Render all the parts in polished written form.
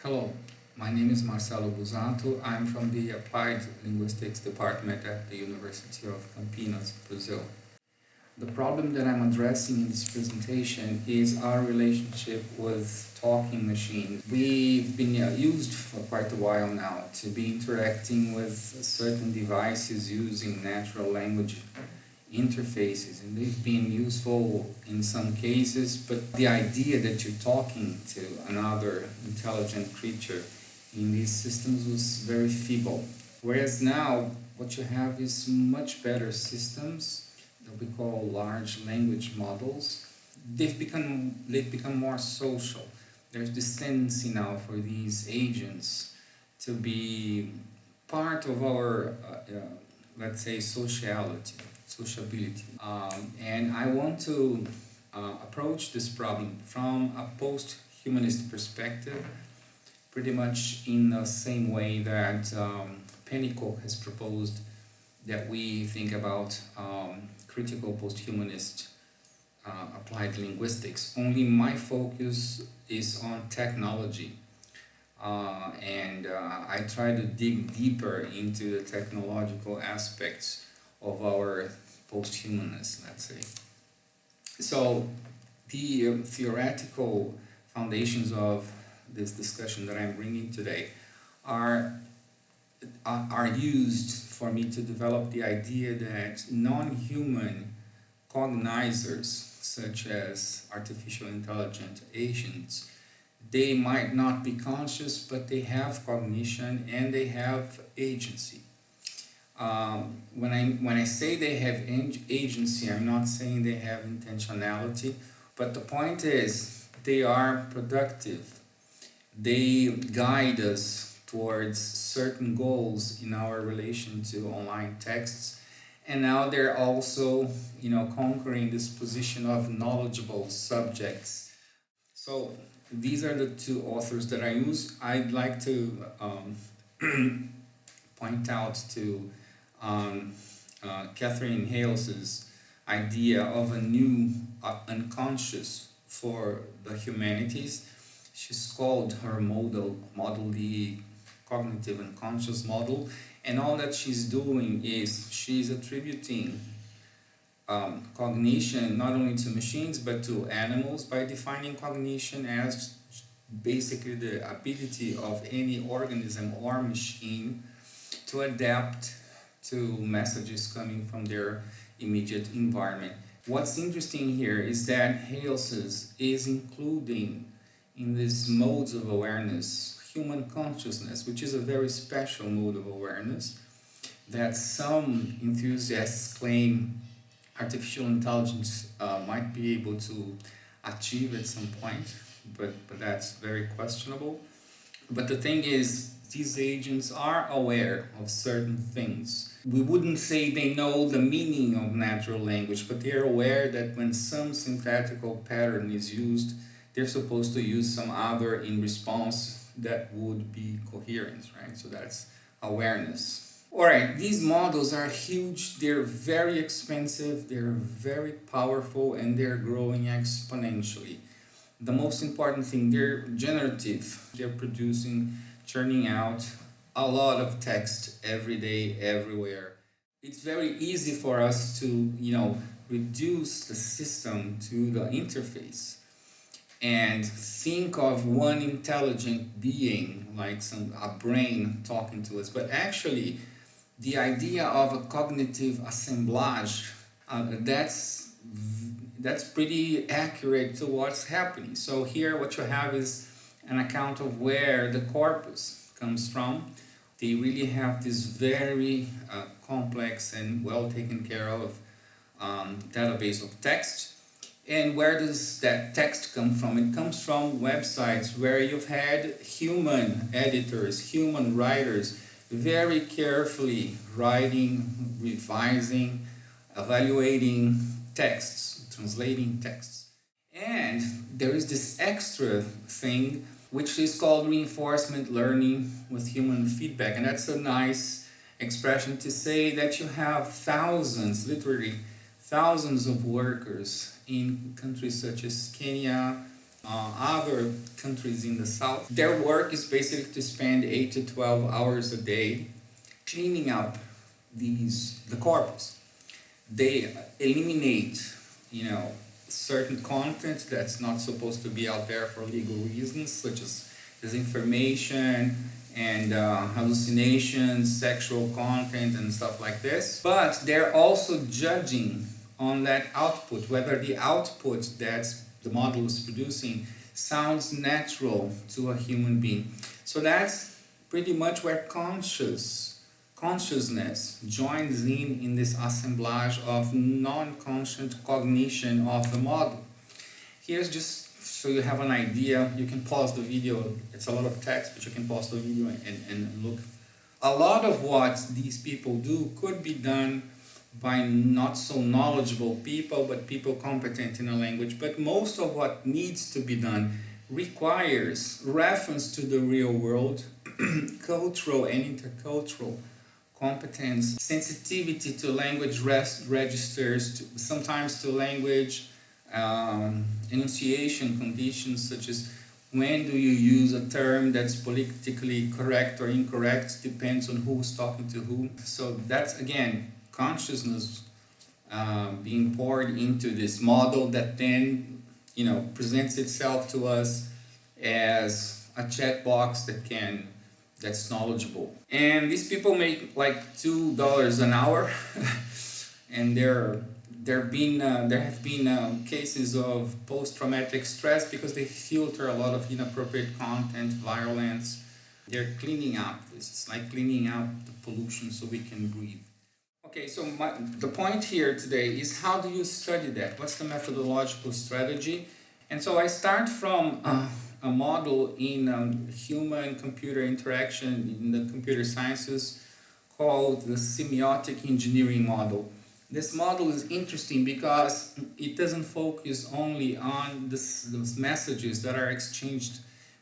Hello, my name is Marcelo Busato. I'm from the Applied Linguistics department at the University of Campinas, Brazil. The problem that I'm addressing in this presentation is our relationship with talking machines. We've been used for quite a while now to be interacting with certain devices using natural language interfaces, and they've been useful in some cases, but the idea that you're talking to another intelligent creature in these systems was very feeble. Whereas now what you have is much better systems that we call large language models. They've become more social. There's this tendency now for these agents to be part of our let's say sociability. And I want to approach this problem from a post-humanist perspective, pretty much in the same way that Pennycook has proposed that we think about critical post-humanist applied linguistics. Only my focus is on technology. And I try to dig deeper into the technological aspects of our post-humanness, let's say. So the theoretical foundations of this discussion that I'm bringing today are used for me to develop the idea that non-human cognizers, such as artificial intelligent agents, they might not be conscious, but they have cognition and they have agency. When I say they have agency, I'm not saying they have intentionality, but the point is they are productive. They guide us towards certain goals in our relation to online texts, and now they're also, conquering this position of knowledgeable subjects. So these are the two authors that I use. I'd like to point out to Catherine Hales's idea of a new unconscious for the humanities. She's called her model the cognitive unconscious model, and all that she's doing is she's attributing cognition not only to machines but to animals by defining cognition as basically the ability of any organism or machine to adapt to messages coming from their immediate environment. What's interesting here is that Hales is including in these modes of awareness human consciousness, which is a very special mode of awareness that some enthusiasts claim artificial intelligence might be able to achieve at some point, but that's very questionable. But the thing is, these agents are aware of certain things. We wouldn't say they know the meaning of natural language, but they're aware that when some syntactical pattern is used, they're supposed to use some other in response that would be coherence, right? So that's awareness. All right, these models are huge, they're very expensive, they're very powerful, and they're growing exponentially. The most important thing, they're generative. They're producing, churning out a lot of text every day, everywhere. It's very easy for us to, reduce the system to the interface and think of one intelligent being like a brain talking to us. But actually, the idea of a cognitive assemblage, that's pretty accurate to what's happening. So here what you have is an account of where the corpus comes from. They really have this very complex and well taken care of database of text. And where does that text come from? It comes from websites where you've had human editors, human writers, very carefully writing, revising, evaluating texts, translating texts. And there is this extra thing which is called reinforcement learning with human feedback. And that's a nice expression to say that you have thousands, literally thousands of workers in countries such as Kenya, other countries in the south. Their work is basically to spend 8 to 12 hours a day cleaning up the corpus. They eliminate, certain content that's not supposed to be out there for legal reasons, such as disinformation and hallucinations, sexual content and stuff like this. But they're also judging on that output, whether the output that the model is producing sounds natural to a human being. So that's pretty much where consciousness joins in this assemblage of non-conscious cognition of the model. Here's just so you have an idea. You can pause the video. It's a lot of text, but you can pause the video and look. A lot of what these people do could be done by not so knowledgeable people, but people competent in a language. But most of what needs to be done requires reference to the real world, cultural and intercultural competence, sensitivity to language registers, sometimes to language enunciation conditions, such as when do you use a term that's politically correct or incorrect, depends on who's talking to who. So that's, again, consciousness being poured into this model that then, presents itself to us as a chat box that's knowledgeable. And these people make like $2 an hour, and there have been cases of post-traumatic stress because they filter a lot of inappropriate content, violence. They're cleaning up. This is like cleaning out the pollution so we can breathe. Okay, so the point here today is, how do you study that? What's the methodological strategy? And so I start from a model in human-computer interaction in the computer sciences called the semiotic engineering model. This model is interesting because it doesn't focus only on those messages that are exchanged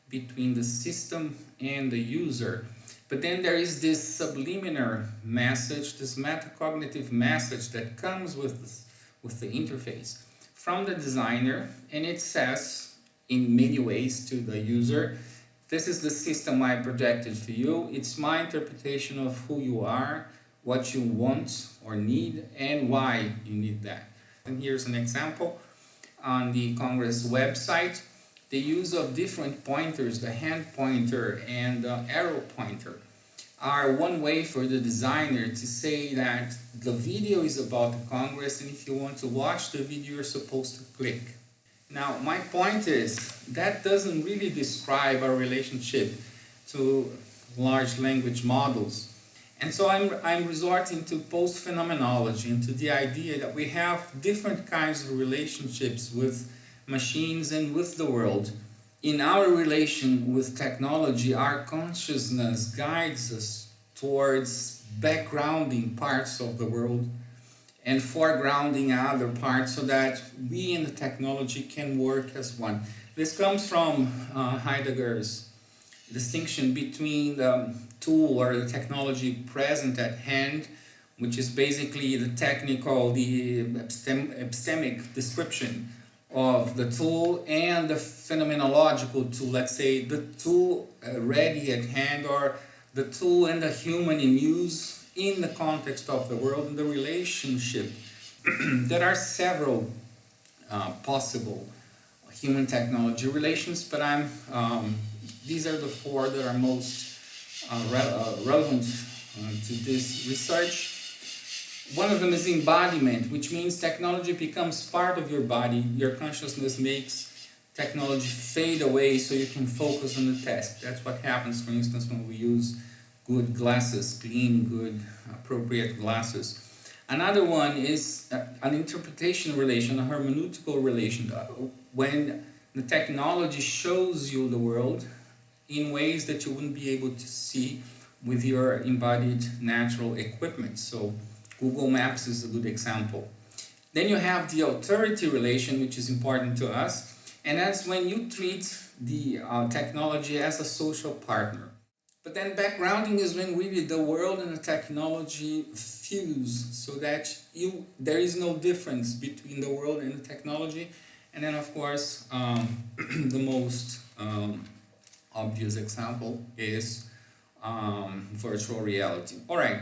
between the system and the user. But then there is this subliminal message, this metacognitive message that comes with the interface from the designer, and it says in many ways to the user, this is the system I projected for you, it's my interpretation of who you are, what you want or need, and why you need that. And here's an example on the Congress website. The use of different pointers, the hand pointer and the arrow pointer, are one way for the designer to say that the video is about the Congress, and if you want to watch the video, you're supposed to click. Now, my point is, that doesn't really describe our relationship to large language models. And so I'm resorting to post-phenomenology and to the idea that we have different kinds of relationships with machines and with the world. In our relation with technology, our consciousness guides us towards backgrounding parts of the world and foregrounding other parts so that we and the technology can work as one. This comes from Heidegger's distinction between the tool or the technology present at hand, which is basically the technical, the epistemic description of the tool, and the phenomenological tool, let's say the tool ready at hand, or the tool and the human in use in the context of the world and the relationship. There are several possible human-technology relations, but these are the four that are most relevant to this research. One of them is embodiment, which means technology becomes part of your body. Your consciousness makes technology fade away so you can focus on the task. That's what happens, for instance, when we use good glasses, clean, good, appropriate glasses. Another one is an interpretation relation, a hermeneutical relation, when the technology shows you the world in ways that you wouldn't be able to see with your embodied natural equipment. So Google Maps is a good example. Then you have the authority relation, which is important to us, and that's when you treat the technology as a social partner. But then backgrounding is when really the world and the technology fuse, so that there is no difference between the world and the technology, And then of course, the most obvious example is virtual reality. All right,